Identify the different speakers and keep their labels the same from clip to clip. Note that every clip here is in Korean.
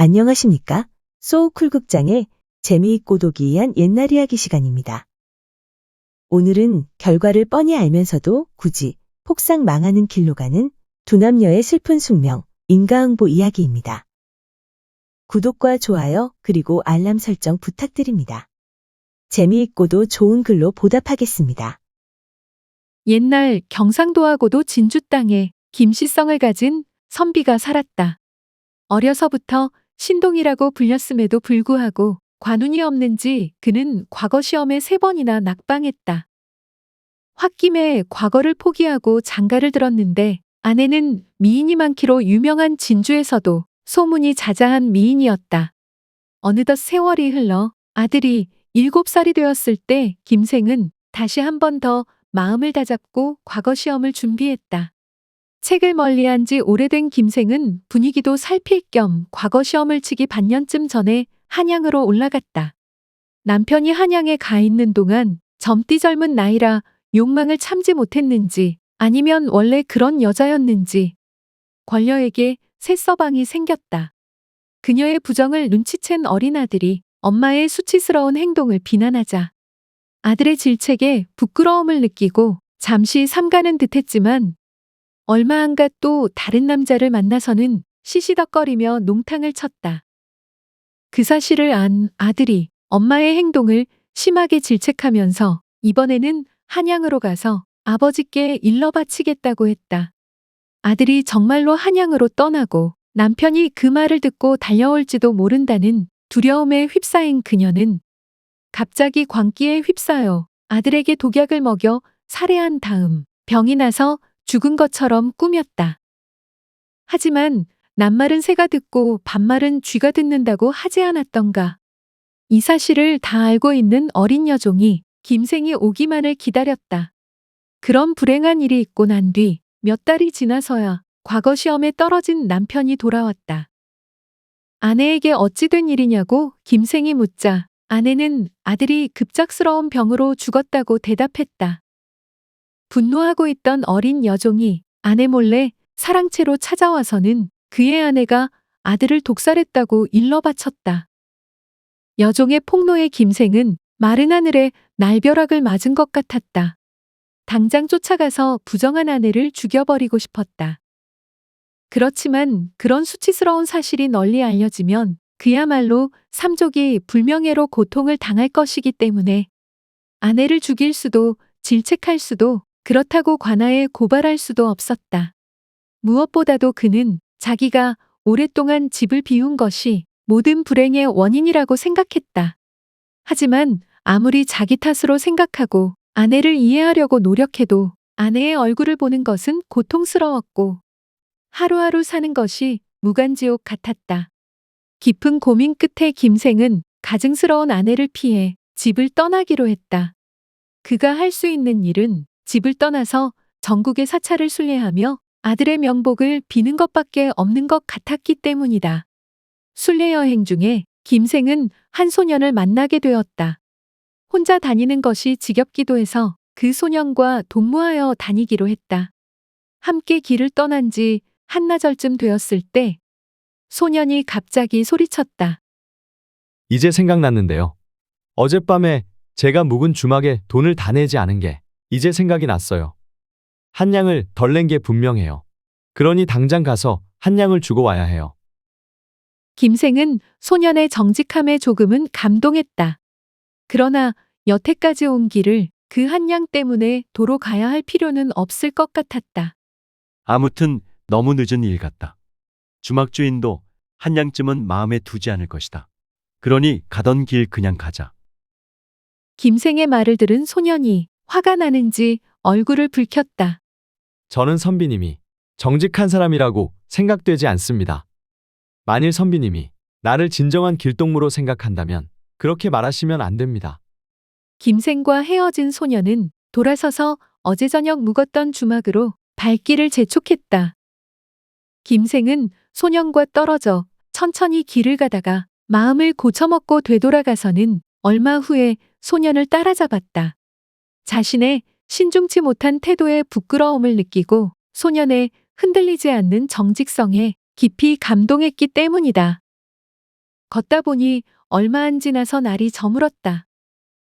Speaker 1: 안녕하십니까? 소우쿨 극장의 재미있고 기이한 옛날 이야기 시간입니다. 오늘은 결과를 뻔히 알면서도 굳이 폭삭 망하는 길로 가는 두 남녀의 슬픈 숙명, 인과응보 이야기입니다. 구독과 좋아요 그리고 알람 설정 부탁드립니다. 재미있고도 좋은 글로 보답하겠습니다.
Speaker 2: 옛날 경상도하고도 진주 땅에 김씨성을 가진 선비가 살았다. 어려서부터 신동이라고 불렸음에도 불구하고 관운이 없는지 그는 과거 시험에 3번이나 낙방했다. 홧김에 과거를 포기하고 장가를 들었는데 아내는 미인이 많기로 유명한 진주에서도 소문이 자자한 미인이었다. 어느덧 세월이 흘러 아들이 7살이 되었을 때 김생은 다시 한 번 더 마음을 다잡고 과거 시험을 준비했다. 책을 멀리한 지 오래된 김생은 분위기도 살필 겸 과거 시험을 치기 반년쯤 전에 한양으로 올라갔다. 남편이 한양에 가 있는 동안 젊디 젊은 나이라 욕망을 참지 못했는지 아니면 원래 그런 여자였는지 권녀에게 새 서방이 생겼다. 그녀의 부정을 눈치챈 어린아들이 엄마의 수치스러운 행동을 비난하자 아들의 질책에 부끄러움을 느끼고 잠시 삼가는 듯했지만 얼마 안 가 또 다른 남자를 만나서는 시시덕거리며 농탕을 쳤다. 그 사실을 안 아들이 엄마의 행동을 심하게 질책하면서 이번에는 한양으로 가서 아버지께 일러 바치겠다고 했다. 아들이 정말로 한양으로 떠나고 남편이 그 말을 듣고 달려올지도 모른다는 두려움에 휩싸인 그녀는 갑자기 광기에 휩싸여 아들에게 독약을 먹여 살해한 다음 병이 나서 죽은 것처럼 꾸몄다. 하지만 낱말은 새가 듣고 반말은 쥐가 듣는다고 하지 않았던가. 이 사실을 다 알고 있는 어린 여종이 김생이 오기만을 기다렸다. 그런 불행한 일이 있고 난 뒤 몇 달이 지나서야 과거 시험에 떨어진 남편이 돌아왔다. 아내에게 어찌 된 일이냐고 김생이 묻자 아내는 아들이 급작스러운 병으로 죽었다고 대답했다. 분노하고 있던 어린 여종이 아내 몰래 사랑채로 찾아와서는 그의 아내가 아들을 독살했다고 일러 바쳤다. 여종의 폭로에 김생은 마른 하늘에 날벼락을 맞은 것 같았다. 당장 쫓아가서 부정한 아내를 죽여버리고 싶었다. 그렇지만 그런 수치스러운 사실이 널리 알려지면 그야말로 삼족이 불명예로 고통을 당할 것이기 때문에 아내를 죽일 수도 질책할 수도 그렇다고 관아에 고발할 수도 없었다. 무엇보다도 그는 자기가 오랫동안 집을 비운 것이 모든 불행의 원인이라고 생각했다. 하지만 아무리 자기 탓으로 생각하고 아내를 이해하려고 노력해도 아내의 얼굴을 보는 것은 고통스러웠고 하루하루 사는 것이 무간지옥 같았다. 깊은 고민 끝에 김생은 가증스러운 아내를 피해 집을 떠나기로 했다. 그가 할 수 있는 일은 집을 떠나서 전국의 사찰을 순례하며 아들의 명복을 비는 것밖에 없는 것 같았기 때문이다. 순례 여행 중에 김생은 한 소년을 만나게 되었다. 혼자 다니는 것이 지겹기도 해서 그 소년과 동무하여 다니기로 했다. 함께 길을 떠난 지 한나절쯤 되었을 때 소년이 갑자기 소리쳤다.
Speaker 3: 이제 생각났는데요. 어젯밤에 제가 묵은 주막에 돈을 다 내지 않은 게 이제 생각이 났어요. 한 양을 덜 낸 게 분명해요. 그러니 당장 가서 한 양을 주고 와야 해요.
Speaker 2: 김생은 소년의 정직함에 조금은 감동했다. 그러나 여태까지 온 길을 그 한 양 때문에 도로 가야 할 필요는 없을 것 같았다.
Speaker 4: 아무튼 너무 늦은 일 같다. 주막 주인도 한 양쯤은 마음에 두지 않을 것이다. 그러니 가던 길 그냥 가자.
Speaker 2: 김생의 말을 들은 소년이 화가 나는지 얼굴을 붉혔다.
Speaker 3: 저는 선비님이 정직한 사람이라고 생각되지 않습니다. 만일 선비님이 나를 진정한 길동무로 생각한다면 그렇게 말하시면 안 됩니다.
Speaker 2: 김생과 헤어진 소년은 돌아서서 어제 저녁 묵었던 주막으로 발길을 재촉했다. 김생은 소년과 떨어져 천천히 길을 가다가 마음을 고쳐먹고 되돌아가서는 얼마 후에 소년을 따라잡았다. 자신의 신중치 못한 태도에 부끄러움을 느끼고 소년의 흔들리지 않는 정직성에 깊이 감동했기 때문이다. 걷다 보니 얼마 안 지나서 날이 저물었다.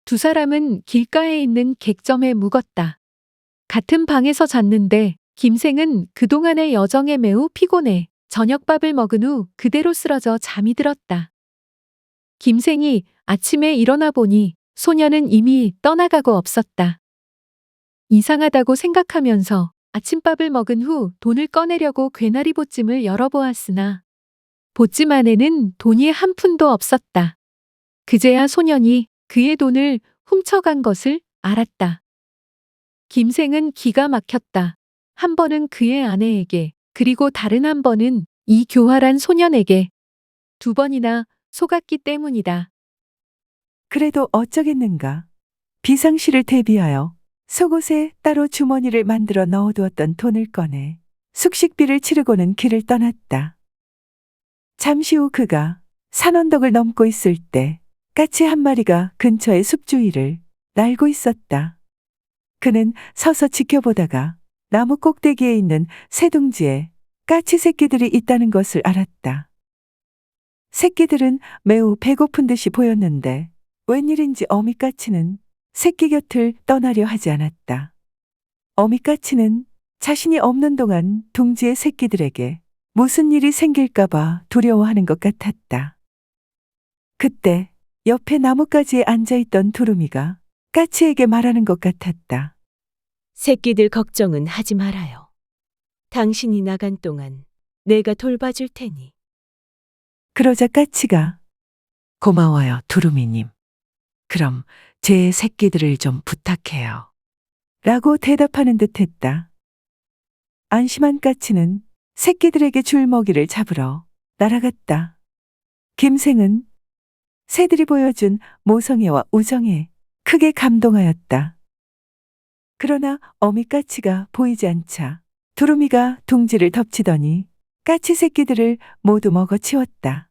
Speaker 2: 두 사람은 길가에 있는 객점에 묵었다. 같은 방에서 잤는데 김생은 그동안의 여정에 매우 피곤해 저녁밥을 먹은 후 그대로 쓰러져 잠이 들었다. 김생이 아침에 일어나 보니 소녀는 이미 떠나가고 없었다. 이상하다고 생각하면서 아침밥을 먹은 후 돈을 꺼내려고 괴나리 보찜을 열어보았으나 보찜 안에는 돈이 한 푼도 없었다. 그제야 소년이 그의 돈을 훔쳐간 것을 알았다. 김생은 기가 막혔다. 한 번은 그의 아내에게, 그리고 다른 한 번은 이 교활한 소년에게. 두 번이나 속았기 때문이다.
Speaker 5: 그래도 어쩌겠는가. 비상시를 대비하여 속옷에 따로 주머니를 만들어 넣어두었던 돈을 꺼내 숙식비를 치르고는 길을 떠났다. 잠시 후 그가 산 언덕을 넘고 있을 때 까치 한 마리가 근처의 숲 주위를 날고 있었다. 그는 서서 지켜보다가 나무 꼭대기에 있는 새둥지에 까치 새끼들이 있다는 것을 알았다. 새끼들은 매우 배고픈 듯이 보였는데 웬일인지 어미까치는 새끼 곁을 떠나려 하지 않았다. 어미까치는 자신이 없는 동안 둥지의 새끼들에게 무슨 일이 생길까봐 두려워하는 것 같았다. 그때 옆에 나뭇가지에 앉아있던 두루미가 까치에게 말하는 것 같았다.
Speaker 1: 새끼들 걱정은 하지 말아요. 당신이 나간 동안 내가 돌봐줄 테니.
Speaker 5: 그러자 까치가 고마워요, 두루미님. 그럼 제 새끼들을 좀 부탁해요. 라고 대답하는 듯 했다. 안심한 까치는 새끼들에게 줄 먹이를 잡으러 날아갔다. 김생은 새들이 보여준 모성애와 우정에 크게 감동하였다. 그러나 어미까치가 보이지 않자 두루미가 둥지를 덮치더니 까치 새끼들을 모두 먹어치웠다.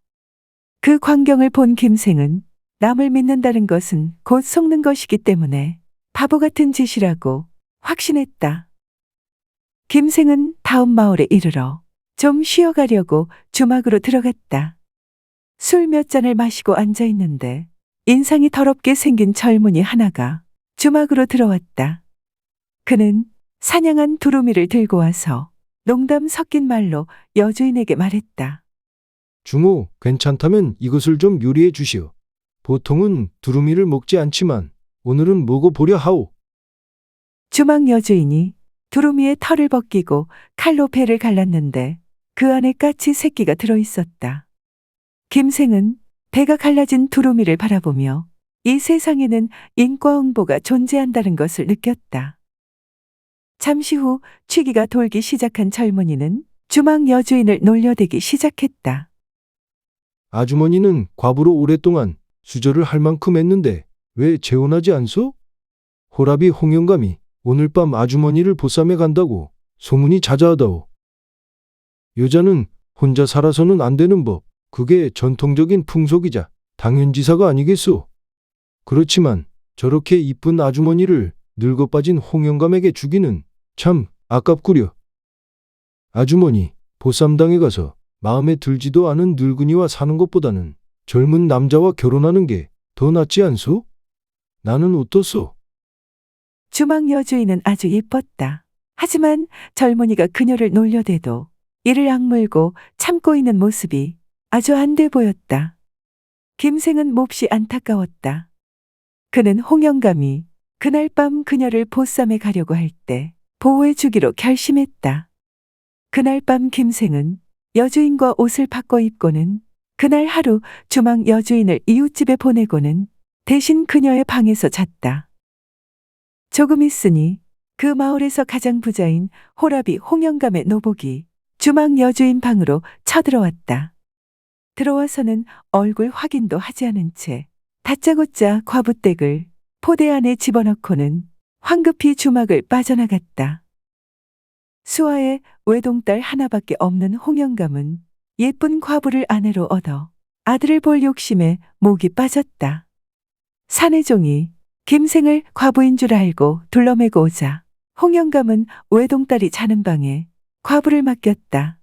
Speaker 5: 그 광경을 본 김생은 남을 믿는다는 것은 곧 속는 것이기 때문에 바보 같은 짓이라고 확신했다. 김생은 다음 마을에 이르러 좀 쉬어가려고 주막으로 들어갔다. 술 몇 잔을 마시고 앉아 있는데 인상이 더럽게 생긴 젊은이 하나가 주막으로 들어왔다. 그는 사냥한 두루미를 들고 와서 농담 섞인 말로 여주인에게 말했다.
Speaker 6: 주모, 괜찮다면 이것을 좀 요리해 주시오. 보통은 두루미를 먹지 않지만 오늘은 먹어보려 하오.
Speaker 5: 주막 여주인이 두루미의 털을 벗기고 칼로 배를 갈랐는데 그 안에 까치 새끼가 들어있었다. 김생은 배가 갈라진 두루미를 바라보며 이 세상에는 인과응보가 존재한다는 것을 느꼈다. 잠시 후 취기가 돌기 시작한 젊은이는 주막 여주인을 놀려대기 시작했다.
Speaker 6: 아주머니는 과부로 오랫동안 수절을 할 만큼 했는데 왜 재혼하지 않소? 호랍이 홍영감이 오늘 밤 아주머니를 보쌈해 간다고 소문이 자자하다오. 여자는 혼자 살아서는 안 되는 법, 그게 전통적인 풍속이자 당연지사가 아니겠소. 그렇지만 저렇게 이쁜 아주머니를 늙어 빠진 홍영감에게 주기는 참 아깝구려. 아주머니, 보쌈당에 가서 마음에 들지도 않은 늙은이와 사는 것보다는 젊은 남자와 결혼하는 게 더 낫지 않소? 나는 어떻소?
Speaker 5: 주막 여주인은 아주 예뻤다. 하지만 젊은이가 그녀를 놀려대도 이를 악물고 참고 있는 모습이 아주 안 돼 보였다. 김생은 몹시 안타까웠다. 그는 홍영감이 그날 밤 그녀를 보쌈에 가려고 할 때 보호해 주기로 결심했다. 그날 밤 김생은 여주인과 옷을 바꿔 입고는 그날 하루 주막 여주인을 이웃집에 보내고는 대신 그녀의 방에서 잤다. 조금 있으니 그 마을에서 가장 부자인 호랍이 홍영감의 노복이 주막 여주인 방으로 쳐들어왔다. 들어와서는 얼굴 확인도 하지 않은 채 다짜고짜 과부댁을 포대 안에 집어넣고는 황급히 주막을 빠져나갔다. 수아의 외동딸 하나밖에 없는 홍영감은 예쁜 과부를 아내로 얻어 아들을 볼 욕심에 목이 빠졌다. 사내종이 김생을 과부인 줄 알고 둘러매고 오자 홍영감은 외동딸이 자는 방에 과부를 맡겼다.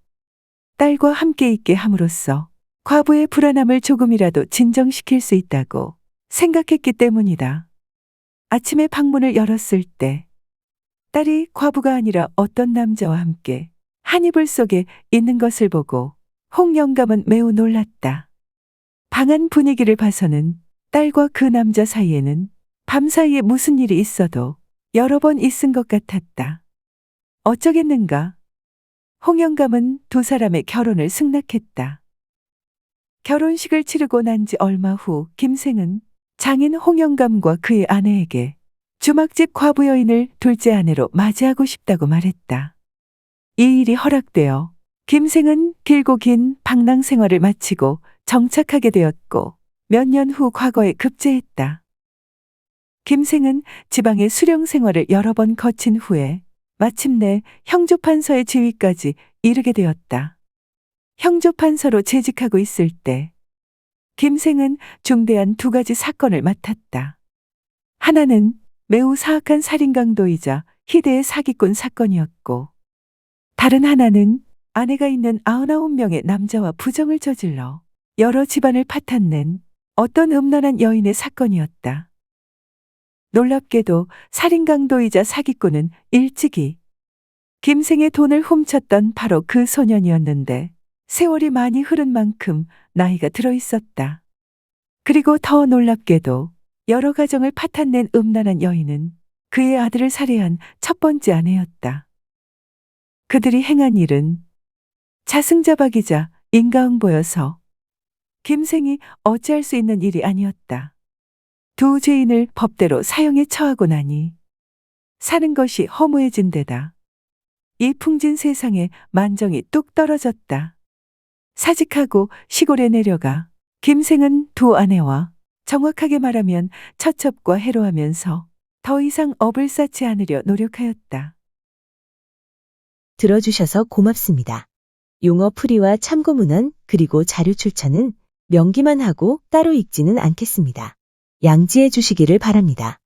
Speaker 5: 딸과 함께 있게 함으로써 과부의 불안함을 조금이라도 진정시킬 수 있다고 생각했기 때문이다. 아침에 방문을 열었을 때 딸이 과부가 아니라 어떤 남자와 함께 한 이불 속에 있는 것을 보고 홍 영감은 매우 놀랐다. 방 안 분위기를 봐서는 딸과 그 남자 사이에는 밤사이에 무슨 일이 있어도 여러 번 있은 것 같았다. 어쩌겠는가? 홍 영감은 두 사람의 결혼을 승낙했다. 결혼식을 치르고 난 지 얼마 후 김생은 장인 홍 영감과 그의 아내에게 주막집 과부 여인을 둘째 아내로 맞이하고 싶다고 말했다. 이 일이 허락되어 김생은 길고 긴 방랑 생활을 마치고 정착하게 되었고 몇 년 후 과거에 급제했다. 김생은 지방의 수령 생활을 여러 번 거친 후에 마침내 형조판서의 지위까지 이르게 되었다. 형조판서로 재직하고 있을 때 김생은 중대한 두 가지 사건을 맡았다. 하나는 매우 사악한 살인강도이자 희대의 사기꾼 사건이었고, 다른 하나는 아내가 있는 99명의 남자와 부정을 저질러 여러 집안을 파탄낸 어떤 음란한 여인의 사건이었다. 놀랍게도 살인강도이자 사기꾼은 일찍이 김생의 돈을 훔쳤던 바로 그 소년이었는데 세월이 많이 흐른 만큼 나이가 들어 있었다. 그리고 더 놀랍게도 여러 가정을 파탄낸 음란한 여인은 그의 아들을 살해한 첫 번째 아내였다. 그들이 행한 일은 자승자박이자 인과응보여서 김생이 어찌할 수 있는 일이 아니었다. 두 죄인을 법대로 사형에 처하고 나니 사는 것이 허무해진 데다 이 풍진 세상에 만정이 뚝 떨어졌다. 사직하고 시골에 내려가 김생은 두 아내와 정확하게 말하면 처첩과 해로하면서 더 이상 업을 쌓지 않으려 노력하였다.
Speaker 1: 들어주셔서 고맙습니다. 용어 풀이와 참고 문헌 그리고 자료 출처는 명기만 하고 따로 읽지는 않겠습니다. 양지해 주시기를 바랍니다.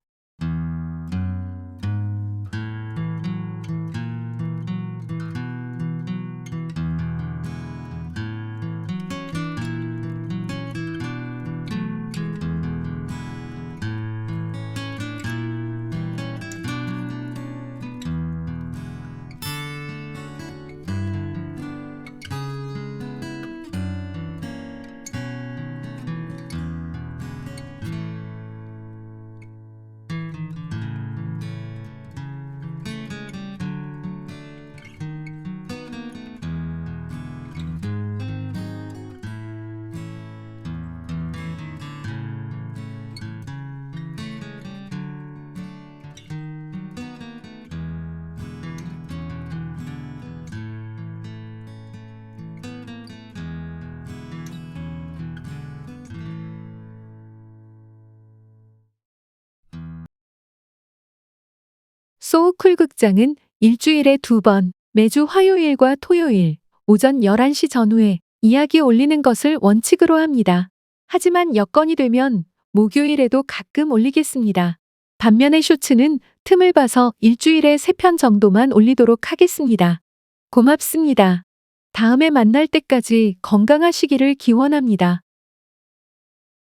Speaker 2: 소우쿨 극장은 일주일에 2번, 매주 화요일과 토요일, 오전 11시 전후에 이야기 올리는 것을 원칙으로 합니다. 하지만 여건이 되면 목요일에도 가끔 올리겠습니다. 반면에 쇼츠는 틈을 봐서 일주일에 3편 정도만 올리도록 하겠습니다. 고맙습니다. 다음에 만날 때까지 건강하시기를 기원합니다.